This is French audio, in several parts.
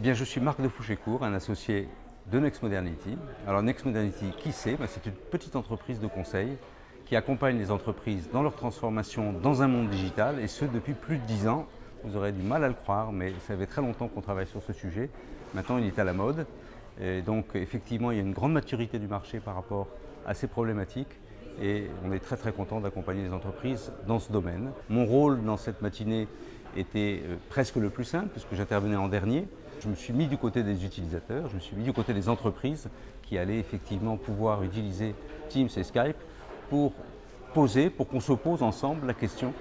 Bien, je suis Marc de Fouchécourt, un associé de Next Modernity. Alors Next Modernity, qui c'est? C'est une petite entreprise de conseil qui accompagne les entreprises dans leur transformation dans un monde digital, et ce depuis plus de 10 ans. Vous aurez du mal à le croire, mais ça fait très longtemps qu'on travaille sur ce sujet. Maintenant, il est à la mode. Et donc, effectivement, il y a une grande maturité du marché par rapport à ces problématiques. Et on est très très content d'accompagner les entreprises dans ce domaine. Mon rôle dans cette matinée était presque le plus simple, puisque j'intervenais en dernier. Je me suis mis du côté des utilisateurs, je me suis mis du côté des entreprises qui allaient effectivement pouvoir utiliser Teams et Skype pour qu'on se pose ensemble la question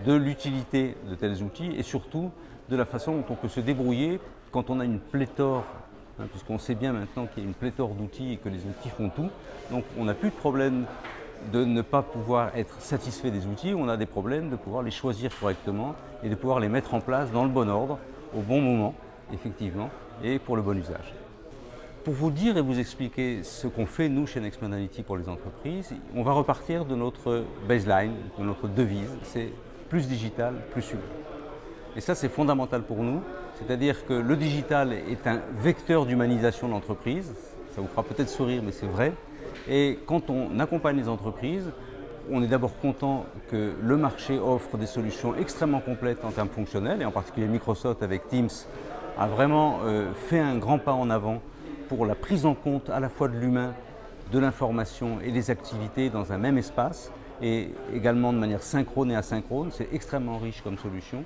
de l'utilité de tels outils et surtout de la façon dont on peut se débrouiller quand on a une pléthore, puisqu'on sait bien maintenant qu'il y a une pléthore d'outils et que les outils font tout. Donc on n'a plus de problème de ne pas pouvoir être satisfait des outils, on a des problèmes de pouvoir les choisir correctement et de pouvoir les mettre en place dans le bon ordre, au bon moment, effectivement, et pour le bon usage. Pour vous dire et vous expliquer ce qu'on fait nous chez Next Modernity pour les entreprises, on va repartir de notre baseline, de notre devise, c'est plus digital, plus humain. Et ça c'est fondamental pour nous, c'est-à-dire que le digital est un vecteur d'humanisation de l'entreprise, ça vous fera peut-être sourire mais c'est vrai, et quand on accompagne les entreprises, on est d'abord content que le marché offre des solutions extrêmement complètes en termes fonctionnels, et en particulier Microsoft avec Teams a vraiment fait un grand pas en avant pour la prise en compte à la fois de l'humain, de l'information et des activités dans un même espace, et également de manière synchrone et asynchrone. C'est extrêmement riche comme solution.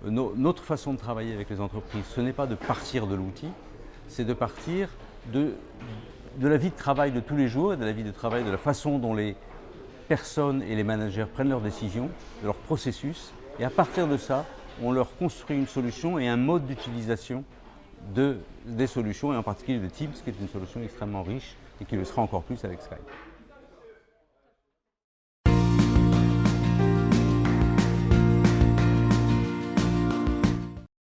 Notre façon de travailler avec les entreprises, ce n'est pas de partir de l'outil, c'est de partir de la vie de travail de tous les jours et de la vie de travail, de la façon dont les personnes et les managers prennent leurs décisions, de leur processus, et à partir de ça, on leur construit une solution et un mode d'utilisation des solutions, et en particulier de Teams, qui est une solution extrêmement riche et qui le sera encore plus avec Skype.